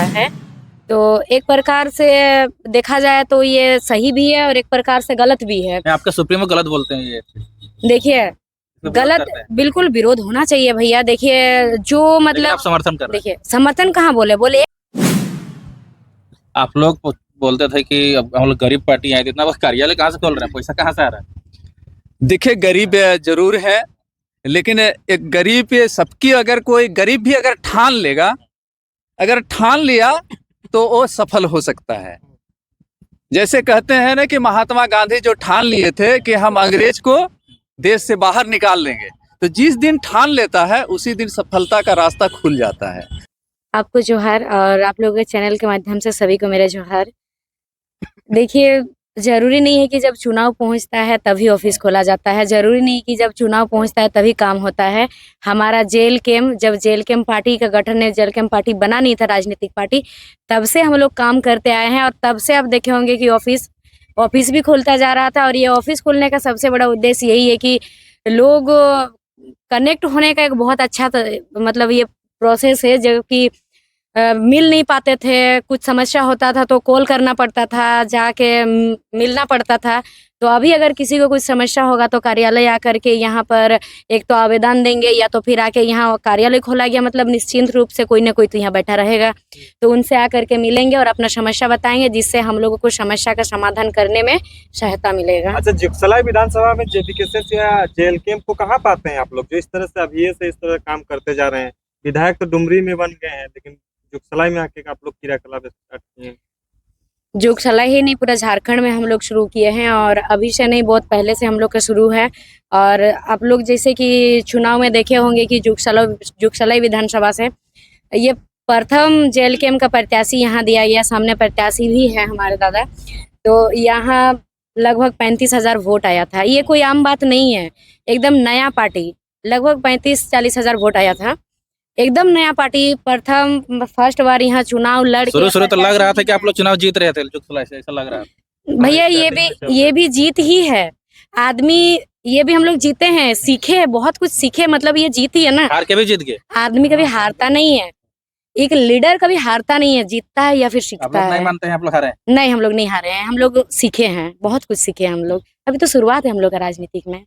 है। तो एक प्रकार से देखा जाए तो ये सही भी है और एक प्रकार से गलत भी है। आपका सुप्रीमो गलत बोलते हैं ये? देखिए, विरोध गलत करते हैं। बिल्कुल विरोध होना चाहिए भैया। देखिए जो लेकिन मतलब आप समर्थन कर रहे हैं। देखिए समर्थन कहाँ बोले आप लोग बोलते थे कि अब हम लोग गरीब पार्टी है, इतना बस कार्यालय कहाँ से खोल रहे हैं, पैसा कहाँ से आ रहा है? देखिए गरीब जरूर है, लेकिन एक गरीब सबकी, अगर कोई गरीब भी अगर ठान लेगा, अगर ठान लिया तो वो सफल हो सकता है। जैसे कहते हैं ना कि महात्मा गांधी जो ठान लिए थे कि हम अंग्रेज को देश से बाहर निकाल लेंगे, तो जिस दिन ठान लेता है उसी दिन सफलता का रास्ता खुल जाता है। आपको जोहार और आप लोगों के चैनल के माध्यम से सभी को मेरा जोहार। देखिए, जरूरी नहीं है कि जब चुनाव पहुंचता है तभी ऑफिस खोला जाता है, जरूरी नहीं कि जब चुनाव पहुंचता है तभी काम होता है। हमारा जेल कैम्प, जब जेल कैम्प पार्टी का गठन है, जेल कैम्प पार्टी बना नहीं था राजनीतिक पार्टी, तब से हम लोग काम करते आए हैं और तब से आप देखे होंगे कि ऑफिस भी खुलता जा रहा था। और ये ऑफिस खोलने का सबसे बड़ा उद्देश्य यही है कि लोग कनेक्ट होने का एक बहुत अच्छा मतलब ये प्रोसेस है। जो कि मिल नहीं पाते थे, कुछ समस्या होता था तो कॉल करना पड़ता था, जाके मिलना पड़ता था। तो अभी अगर किसी को कुछ समस्या होगा तो कार्यालय आकर के यहाँ पर एक तो आवेदन देंगे या तो फिर आके यहाँ कार्यालय खोला गया, मतलब निश्चिंत रूप से कोई ना कोई तो यहाँ बैठा रहेगा, तो उनसे आकर के मिलेंगे और अपना समस्या बताएंगे, जिससे हम लोगों को समस्या का समाधान करने में सहायता मिलेगा। अच्छा, जुगसलाई विधानसभा में जेपीकेएसएस या जेल कैंप को कहाँ पाते हैं आप लोग, जो इस तरह से अभी से इस तरह काम करते जा रहे हैं? विधायक तो डुमरी में बन गए हैं, लेकिन जुगसलाई में आके आप लोग क्रियाकलाप स्टार्ट किए हैं। जुगसलाई ही नहीं, पूरा झारखंड में हम लोग शुरू किए हैं और अभी से नहीं, बहुत पहले से हम लोग का शुरू है। और आप लोग जैसे कि चुनाव में देखे होंगे कि जुगसलाई विधानसभा से ये प्रथम जेल कैम्प का प्रत्याशी यहाँ दिया गया, सामने प्रत्याशी भी है हमारे दादा। तो यहाँ लगभग 35,000 वोट आया था। ये कोई आम बात नहीं है, एकदम नया पार्टी, लगभग 35-40 हजार वोट आया था। एकदम नया पार्टी, प्रथम फर्स्ट बार यहाँ चुनाव लड़ के शुरू तो लग रहा था कि आप लोग चुनाव जीत रहे थे, जुगसलाई से ऐसा लग रहा है। भैया ये भी जीत ही है। आदमी ये भी हम लोग जीते हैं, सीखे, बहुत कुछ सीखे, मतलब ये जीत ही है ना। हार के भी जीत गए। आदमी कभी हारता नहीं है, एक लीडर कभी हारता नहीं है, जीतता है या फिर सीखता है। नहीं मानते हैं आप लोग हारे? नहीं, हम लोग नहीं हारे हैं, हम लोग सीखे हैं, बहुत कुछ सीखे हैं हम लोग। अभी तो शुरुआत है हम लोग का राजनीतिक में।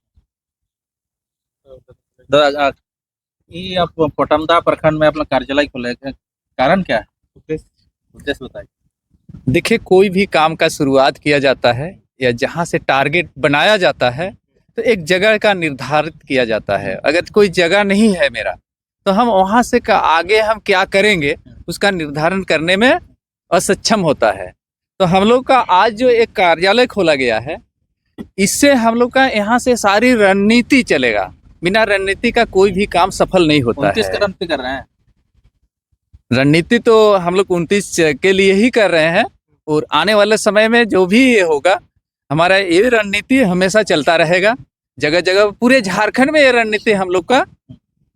ये आप पोटमदा प्रखंड में अपना कार्यालय खोले, कारण क्या है, उद्देश्य बताइए। देखिए, कोई भी काम का शुरुआत किया जाता है या जहाँ से टारगेट बनाया जाता है तो एक जगह का निर्धारित किया जाता है। अगर कोई जगह नहीं है मेरा, तो हम वहाँ से आगे हम क्या करेंगे उसका निर्धारण करने में असक्षम होता है। तो हम लोग का आज जो एक कार्यालय खोला गया है, इससे हम लोग का यहाँ से सारी रणनीति चलेगा। बिना रणनीति का कोई भी काम सफल नहीं होता है। 29 रणनीति कर रहे हैं। रणनीति तो हम लोग 29 के लिए ही कर रहे हैं और आने वाले समय में जो भी ये होगा, हमारा ये रणनीति हमेशा चलता रहेगा। जगह जगह पूरे झारखंड में ये रणनीति हम लोग का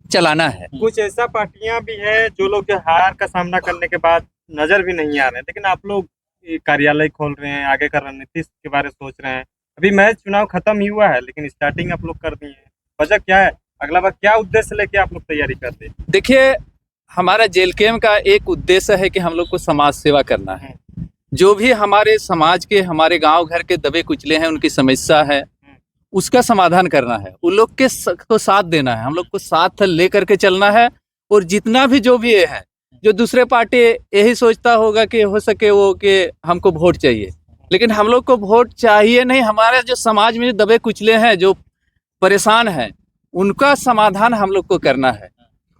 चलाना है। कुछ ऐसा पार्टियां भी है जो लोग हार का सामना करने के बाद नजर भी नहीं आ रहे हैं, लेकिन आप लोग कार्यालय खोल रहे हैं, आगे का रणनीति के बारे में सोच रहे हैं। अभी मैच चुनाव खत्म ही हुआ है, लेकिन स्टार्टिंग आप लोग कर दिए हैं। वजह क्या है, अगला बार क्या उद्देश्य लेके आप लोग तैयारी करते हैं? देखिए, हमारा जेल कैम्प का एक उद्देश्य है कि हम लोग को समाज सेवा करना है। जो भी हमारे समाज के, हमारे गांव घर के दबे कुचले हैं, उनकी समस्या है, उसका समाधान करना है। उन लोग के को साथ देना है, हम लोग को साथ लेकर के चलना है। और जितना भी जो भी ये है, जो दूसरे पार्टी यही सोचता होगा कि हो सके वो कि हमको वोट चाहिए, लेकिन हम लोग को वोट चाहिए नहीं। हमारे जो समाज में जो दबे कुचले हैं, जो परेशान हैं, उनका समाधान हम लोग को करना है।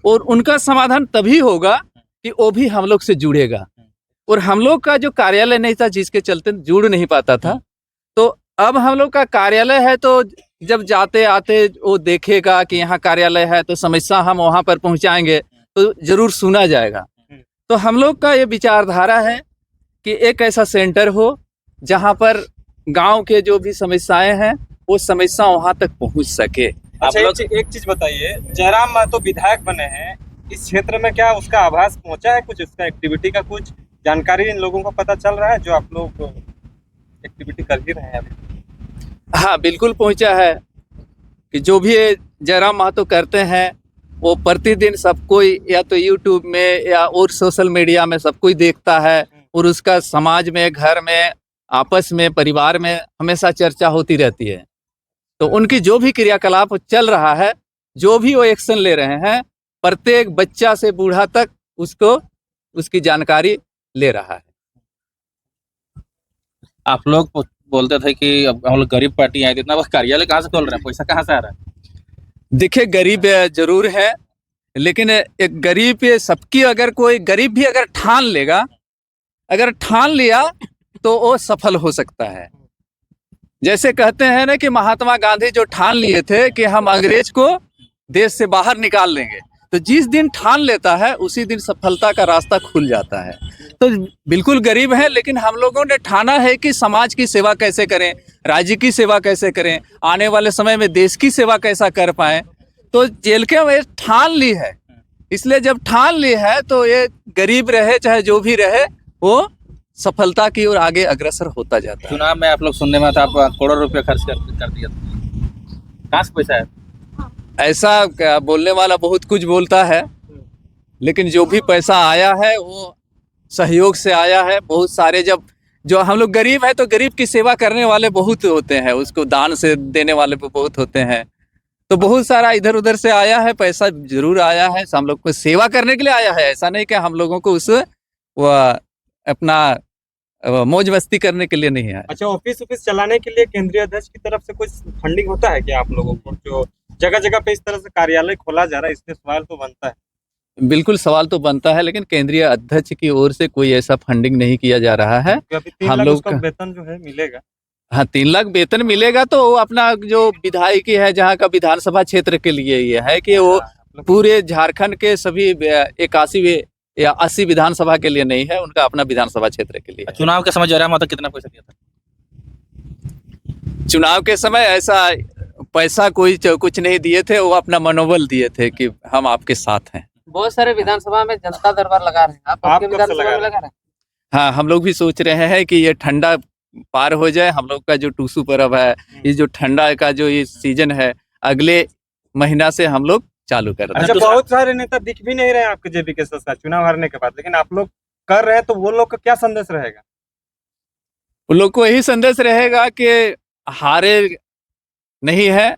और उनका समाधान तभी होगा कि वो भी हम लोग से जुड़ेगा। और हम लोग का जो कार्यालय नहीं था, जिसके चलते जुड़ नहीं पाता था, तो अब हम लोग का कार्यालय है, तो जब जाते आते वो देखेगा कि यहाँ कार्यालय है, तो समस्या हम वहाँ पर पहुँचाएंगे तो जरूर सुना जाएगा। तो हम लोग का ये विचारधारा है कि एक ऐसा सेंटर हो जहाँ पर गांव के जो भी समस्याएं हैं वो समस्या वहाँ तक पहुँच सके। अच्छा, एक चीज बताइए, जयराम महतो विधायक बने हैं, इस क्षेत्र में क्या उसका आभास पहुंचा है, कुछ उसका एक्टिविटी का कुछ जानकारी इन लोगों को पता चल रहा है, जो आप लोग एक्टिविटी कर ही रहे हैं अभी? हाँ, बिल्कुल पहुंचा है कि जो भी जयराम महतो करते हैं वो प्रतिदिन सब कोई या तो यूट्यूब में या और सोशल मीडिया में सब कोई देखता है और उसका समाज में, घर में, आपस में, परिवार में हमेशा चर्चा होती रहती है। तो उनकी जो भी क्रियाकलाप चल रहा है, जो भी वो एक्शन ले रहे हैं, प्रत्येक बच्चा से बूढ़ा तक उसको उसकी जानकारी ले रहा है। आप लोग बोलते थे कि अब हम लोग गरीब पार्टी आए, इतना बस कार्यालय कहाँ से खोल रहे हैं, पैसा कहाँ से आ रहा है? देखिए, गरीब जरूर है, लेकिन एक गरीब सबकी, अगर कोई गरीब भी अगर ठान लेगा, अगर ठान लिया तो वो सफल हो सकता है। जैसे कहते हैं ना कि महात्मा गांधी जो ठान लिए थे कि हम अंग्रेज को देश से बाहर निकाल लेंगे, तो जिस दिन ठान लेता है उसी दिन सफलता का रास्ता खुल जाता है। तो बिल्कुल गरीब है, लेकिन हम लोगों ने ठाना है कि समाज की सेवा कैसे करें, राज्य की सेवा कैसे करें, आने वाले समय में देश की सेवा कैसा कर पाए। तो जेलके में ठान ली है, इसलिए जब ठान ली है तो ये गरीब रहे चाहे जो भी रहे, वो सफलता की ओर आगे अग्रसर होता जाता है। चुनाव में आप लोग सुनने में था आप करोड़ों रुपए खर्च कर दिया था, कहाँ से पैसा है? ऐसा बोलने वाला बहुत कुछ बोलता है, लेकिन जो भी पैसा आया है वो सहयोग से आया है। बहुत सारे, जब जो हम लोग गरीब है तो गरीब की सेवा करने वाले बहुत होते हैं, उसको दान से देने वाले बहुत होते हैं। तो बहुत सारा इधर उधर से आया है, पैसा जरूर आया है, हम लोग को सेवा करने के लिए आया है। ऐसा नहीं कि हम लोगों को उस अपना मौज मस्ती करने के लिए नहीं है। अच्छा, ऑफिस चलाने के लिए केंद्रीय अध्यक्ष की तरफ से कुछ फंडिंग होता है क्या आप लोगों को? जो जगह जगह पे इस तरह से कार्यालय खोला जा रहा है, इसमें सवाल तो बनता है। बिल्कुल सवाल तो बनता है, लेकिन केंद्रीय अध्यक्ष की ओर से कोई ऐसा फंडिंग नहीं किया जा रहा है। अभी 3 हम लाख लोग उसका वेतन जो है मिलेगा। हाँ, 3 लाख वेतन मिलेगा, तो वो अपना जो विधायकी है, जहाँ का विधानसभा क्षेत्र के लिए ये है कि वो पूरे झारखंड के सभी 81 या 80 विधानसभा के लिए नहीं है, उनका अपना विधानसभा क्षेत्र के लिए है। चुनाव के समय जयराम माता कितना पैसा दिया था? चुनाव के समय ऐसा पैसा कोई कुछ नहीं दिए थे, वो अपना मनोबल दिए थे कि हम आपके साथ हैं। बहुत सारे विधानसभा में जनता दरबार लगा रहे हैं, आप आप आपके कब से विधानसभा लगा में रहे लगा रहे हैं? हाँ, हम लोग भी सोच रहे हैं कि ये ठंडा पार हो जाए, हम लोग का जो टूसू पर्व है, ये जो ठंडा का जो ये सीजन है, अगले महीना से हम लोग चालू कर रहे हैं। अच्छा, बहुत सारे नेता दिख भी नहीं रहे आपके जेबी के साथ चुनाव हारने के बाद, लेकिन आप लोग कर रहे हैं, तो वो लोग का क्या संदेश रहेगा? उन लोग को यही संदेश रहेगा कि हारे नहीं है,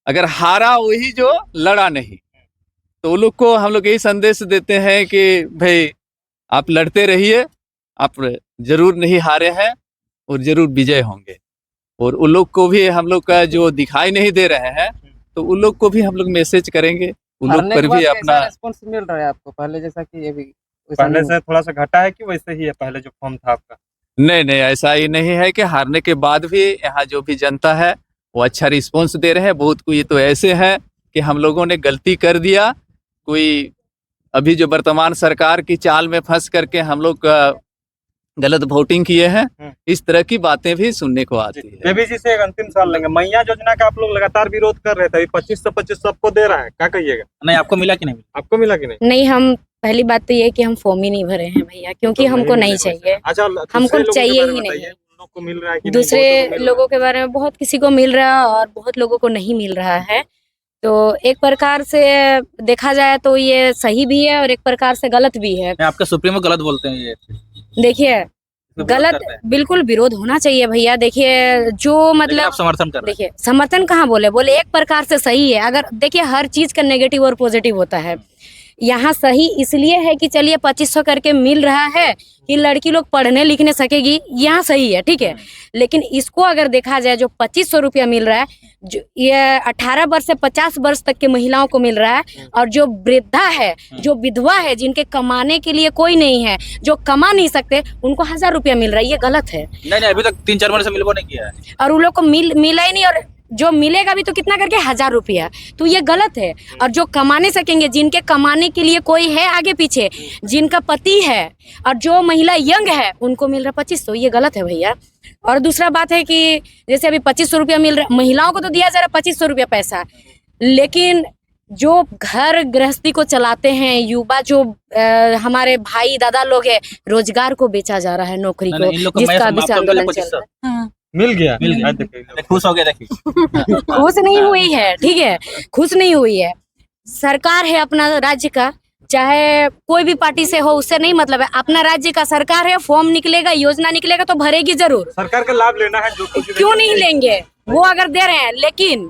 अगर हारा वही जो लड़ा नहीं। तो उन लोग को हम लोग यही संदेश देते हैं कि भाई आप लड़ते रहिए, आप जरूर नहीं हारे हैं और जरूर विजय होंगे। और उन लोग को भी हम लोग का जो दिखाई नहीं दे रहे हैं, तो उन लोग को भी हम लोग मैसेज करेंगे, उन लोग हारने पर के बाद भी कैसा अपना। रिस्पॉन्स मिल रहा है आपको पहले जैसा कि ये भी वैसा पहले नहीं से थोड़ा सा घटा है कि वैसे ही है पहले जो फॉर्म था आपका? नहीं नहीं, ऐसा ही नहीं है कि हारने के बाद भी यहाँ जो भी जनता है वो अच्छा रिस्पॉन्स दे रहे हैं। बहुत कोई तो ऐसे है कि हम लोगों ने गलती कर दिया, कोई अभी जो वर्तमान सरकार की चाल में फंस करके हम लोग गलत वोटिंग किए हैं, इस तरह की बातें भी सुनने को आती है। जेबी जी से एक अंतिम सवाल लेंगे, मैया योजना का आप लोग लगातार विरोध कर रहे थे, 25 सबको दे रहा है, क्या कहिएगा? नहीं, आपको मिला कि नहीं? आपको मिला कि नहीं? नहीं, हम पहली बात तो ये कि हम फॉर्म ही नहीं भरे हैं भैया, क्योंकि तो हमको नहीं मिले चाहिए। अच्छा, हमको चाहिए ही नहीं है। लोग को मिल रहा है कि दूसरे लोगों के बारे में बहुत किसी को मिल रहा है और बहुत लोगों को नहीं मिल रहा है। तो एक प्रकार से देखा जाए तो ये सही भी है और एक प्रकार से गलत भी है। आपका सुप्रीमो गलत बोलते हैं ये? देखिए, गलत बिल्कुल विरोध होना चाहिए भैया। देखिए, जो लेकिन मतलब आप समर्थन कर रहे हैं। देखिए, समर्थन कहाँ बोले एक प्रकार से सही है। अगर देखिए, हर चीज का नेगेटिव और पॉजिटिव होता है। यहाँ सही इसलिए है कि चलिए 2500 करके मिल रहा है कि लड़की लोग पढ़ने लिखने सकेगी, यहाँ सही है, ठीक है। लेकिन इसको अगर देखा जाए, जो 2500 रुपया मिल रहा है, जो ये 18 वर्ष से 50 वर्ष तक के महिलाओं को मिल रहा है, और जो वृद्धा है, जो विधवा है, जिनके कमाने के लिए कोई नहीं है, जो कमा नहीं सकते, उनको 1000 रुपया मिल रहा है, ये गलत है। नहीं, अभी तक 3-4 महीने से मिलवा नहीं किया है, और उन लोग को मिला ही नहीं, और जो मिलेगा भी तो कितना करके 1000 रुपया, तो ये गलत है। और जो कमाने सकेंगे, जिनके कमाने के लिए कोई है आगे पीछे, जिनका पति है, और जो महिला यंग है, उनको मिल रहा 2500, ये गलत है भैया। और दूसरा बात है कि जैसे अभी 2500 रुपया मिल रहा है, महिलाओं को तो दिया जा रहा है 2500 रुपया पैसा, लेकिन जो घर गृहस्थी को चलाते हैं, युवा जो हमारे भाई दादा लोग है, रोजगार को बेचा जा रहा है, नौकरी नहीं, इन लोग को, को जिसका अभी से आपको मिला आंदोलन चल 2500? रहा है। मिल गया। देखिए खुश हो गए, देखिए खुश नहीं हुई है, ठीक है, खुश नहीं हुई है। सरकार है अपना राज्य का, चाहे कोई भी पार्टी से हो, उससे नहीं मतलब है, अपना राज्य का सरकार है, फॉर्म निकलेगा, योजना निकलेगा तो भरेगी जरूर, सरकार का लाभ लेना है, जो कुछ क्यों नहीं लेंगे, वो अगर दे रहे हैं। लेकिन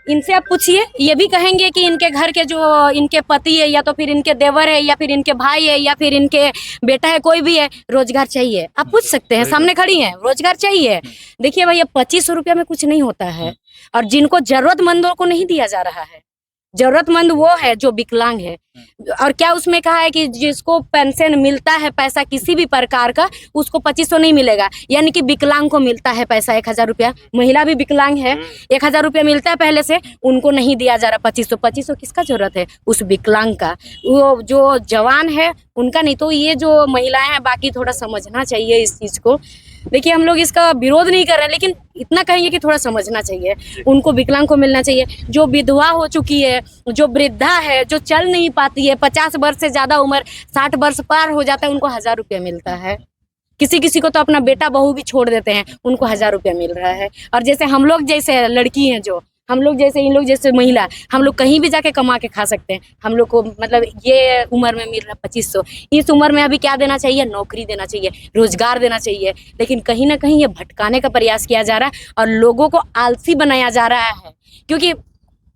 इनसे आप पूछिए, ये भी कहेंगे कि इनके घर के जो इनके पति है या तो फिर इनके देवर है या फिर इनके भाई है या फिर इनके बेटा है, कोई भी है, रोजगार चाहिए। आप पूछ सकते हैं, सामने खड़ी हैं, रोजगार चाहिए। देखिए भैया 2500 रुपया में कुछ नहीं होता है, और जिनको जरूरतमंदों को नहीं दिया जा रहा है। जरूरतमंद वो है जो विकलांग है, और क्या उसमें कहा है कि जिसको पेंशन मिलता है पैसा किसी भी प्रकार का, उसको 2500 नहीं मिलेगा, यानी कि विकलांग को मिलता है पैसा 1000 रुपया। महिला भी विकलांग है, 1000 रुपया मिलता है पहले से, उनको नहीं दिया जा रहा 2500। 2500 किसका जरूरत है? उस विकलांग का, वो जो जवान है उनका नहीं। तो ये जो महिलाएं हैं, बाकी थोड़ा समझना चाहिए इस चीज को। देखिए हम लोग इसका विरोध नहीं कर रहे हैं, लेकिन इतना कहेंगे कि थोड़ा समझना चाहिए, उनको विकलांग को मिलना चाहिए। जो विधवा हो चुकी है, जो वृद्धा है, जो चल नहीं पाती है, 50 वर्ष से ज्यादा उम्र, 60 वर्ष पार हो जाता है, उनको 1000 रुपया मिलता है। किसी किसी को तो अपना बेटा बहू भी छोड़ देते हैं, उनको 1000 रुपया मिल रहा है। और जैसे हम लोग जैसे लड़की हैं, जो हम लोग जैसे, इन लोग जैसे महिला, हम लोग कहीं भी जाके कमा के खा सकते हैं। हम लोग को मतलब ये उम्र में मिल रहा है 2500। इस उम्र में अभी क्या देना चाहिए? नौकरी देना चाहिए, रोजगार देना चाहिए। लेकिन कहीं ना कहीं ये भटकाने का प्रयास किया जा रहा है और लोगों को आलसी बनाया जा रहा है। क्योंकि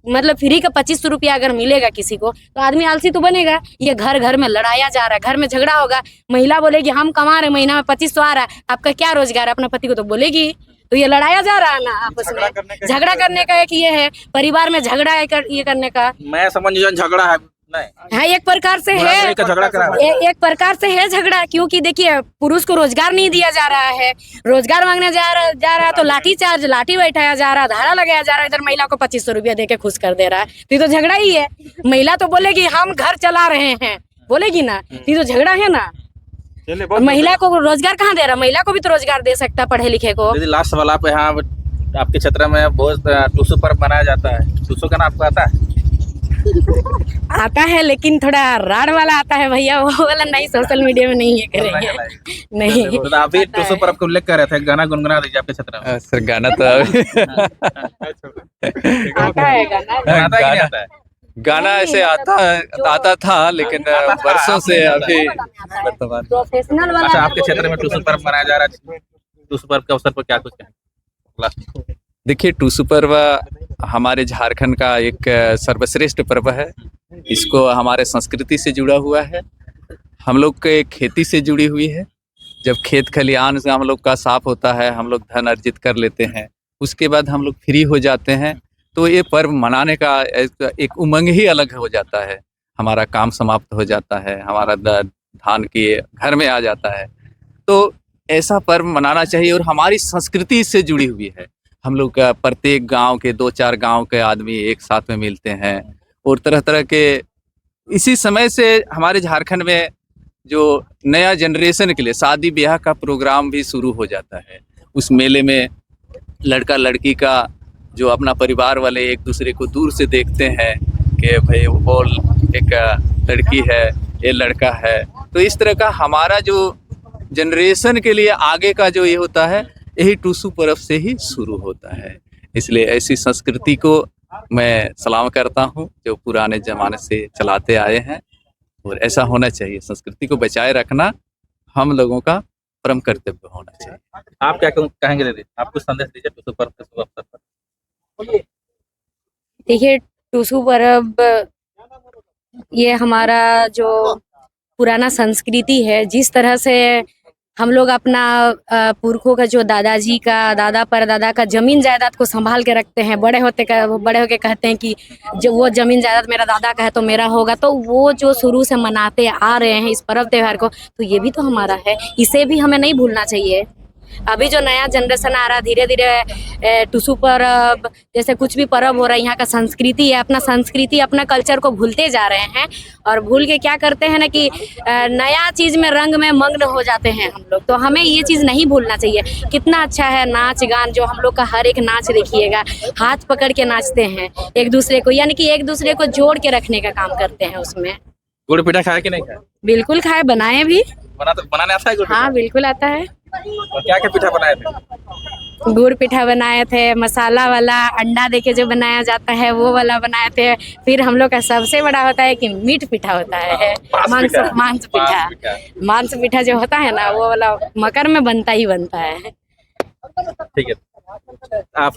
मतलब फ्री का 2500 रुपया अगर मिलेगा किसी को, तो आदमी आलसी तो बनेगा। ये घर घर में लड़ाया जा रहा है, घर में झगड़ा होगा। महिला बोलेगी हम कमा रहे, महीना में 2500 आ रहा है, आपका क्या रोजगार है? अपना पति को तो बोलेगी। तो ये लड़ाया जा रहा है ना आपस में। झगड़ा करने का एक ये है, परिवार में झगड़ा है ये करने का। मैं समझ झगड़ा है नहीं हाँ, एक प्रकार से है, झगड़ा करा एक प्रकार से है झगड़ा। क्योंकि देखिए पुरुष को रोजगार नहीं दिया जा रहा है, रोजगार मांगने जा रहा है तो लाठी बैठाया जा रहा है, धारा लगाया जा रहा है। इधर महिला को 2500 रुपया दे के खुश कर दे रहा है, तो ये तो झगड़ा ही है। महिला तो बोलेगी हम घर चला रहे हैं, बोलेगी ना, ये तो झगड़ा है ना। महिला को रोजगार कहाँ दे रहा? महिला को भी तो रोजगार दे सकता है, पढ़े लिखे को। दीदी लास्ट सवाल आप, यहाँ आपके क्षेत्र में बहुत टूसू पर्व मनाया जाता है, टूसू का नाम आपको आता है? आता है, लेकिन थोड़ा राड वाला आता है भैया, वो वाला नहीं, सोशल मीडिया में नहीं है करेंगे नहीं। तो आप भी टूसू पर्व का उल्लेख कर रहे थे, गाना गुनगुना दीजिए आपके क्षेत्र में। सर गाना तो आता है गाना, आता है कि नहीं आता है? गाना ऐसे आता था, लेकिन वर्षों से अभी वर्तमान। प्रोफेशनल वाला। अच्छा, आपके क्षेत्र में टूसू पर्व मनाया जा रहा है, टूसू पर्व के अवसर पर क्या कुछ कहें? देखिए टूसू पर्व हमारे झारखंड का एक सर्वश्रेष्ठ पर्व है। इसको हमारे संस्कृति से जुड़ा हुआ है, हम लोग के खेती से जुड़ी हुई है। जब खेत खलिहान से हम लोग का साफ होता है, हम लोग धन अर्जित कर लेते हैं, उसके बाद हम लोग फ्री हो जाते हैं, तो ये पर्व मनाने का एक उमंग ही अलग हो जाता है। हमारा काम समाप्त हो जाता है, हमारा धान के घर में आ जाता है। तो ऐसा पर्व मनाना चाहिए, और हमारी संस्कृति से जुड़ी हुई है। हम लोग का प्रत्येक गांव के 2-4 गांव के आदमी एक साथ में मिलते हैं, और तरह तरह के इसी समय से हमारे झारखंड में जो नया जनरेशन के लिए शादी ब्याह का प्रोग्राम भी शुरू हो जाता है। उस मेले में लड़का लड़की का जो अपना परिवार वाले एक दूसरे को दूर से देखते हैं कि भाई वो एक लड़की है, ये लड़का है। तो इस तरह का हमारा जो जनरेशन के लिए आगे का जो ये होता है, यही टूसू पर्व से ही शुरू होता है। इसलिए ऐसी संस्कृति को मैं सलाम करता हूँ जो पुराने जमाने से चलाते आए हैं, और ऐसा होना चाहिए। संस्कृति को बचाए रखना हम लोगों का परम कर्तव्य होना चाहिए। आप क्या कहेंगे दीदी? आप कुछ संदेश दीजिए टूसू पर्व के शुभ अवसर पर। देखिए टूसू पर्व ये हमारा जो पुराना संस्कृति है, जिस तरह से हम लोग अपना पुरखों का जो दादाजी का दादा परदादा का जमीन जायदाद को संभाल के रखते हैं, बड़े होके कहते हैं कि जो वो जमीन जायदाद मेरा दादा का है तो मेरा होगा, तो वो जो शुरू से मनाते आ रहे हैं इस पर्व त्योहार को, तो ये भी तो हमारा है, इसे भी हमें नहीं भूलना चाहिए। अभी जो नया जनरेशन आ रहा है, धीरे धीरे टूसू पर्व जैसे कुछ भी पर्व हो रहा है, यहाँ का संस्कृति है, अपना संस्कृति अपना कल्चर को भूलते जा रहे हैं, और भूल के क्या करते हैं ना कि नया चीज में रंग में मग्न हो जाते हैं हम लोग। तो हमें ये चीज नहीं भूलना चाहिए। कितना अच्छा है नाच गान, जो हम लोग का हर एक नाच देखिएगा, हाथ पकड़ के नाचते हैं एक दूसरे को, यानी कि एक दूसरे को जोड़ के रखने का काम करते हैं। उसमें गुड़ पीठा खाया कि नहीं खाया? बिल्कुल खाए, बनाए भी। बनाने आता है गुड़ पीठा? हाँ बिल्कुल आता है। और क्या क्या पीठा बनाए थे? गुड़ पिठा बनाए थे, मसाला वाला अंडा देके जो बनाया जाता है वो वाला बनाए थे। फिर हम लोग का सबसे बड़ा होता है कि मीट पिठा होता है, मांस पिठा। मांस पिठा जो होता है ना वो वाला मकर में बनता ही बनता है। ठीक है। आप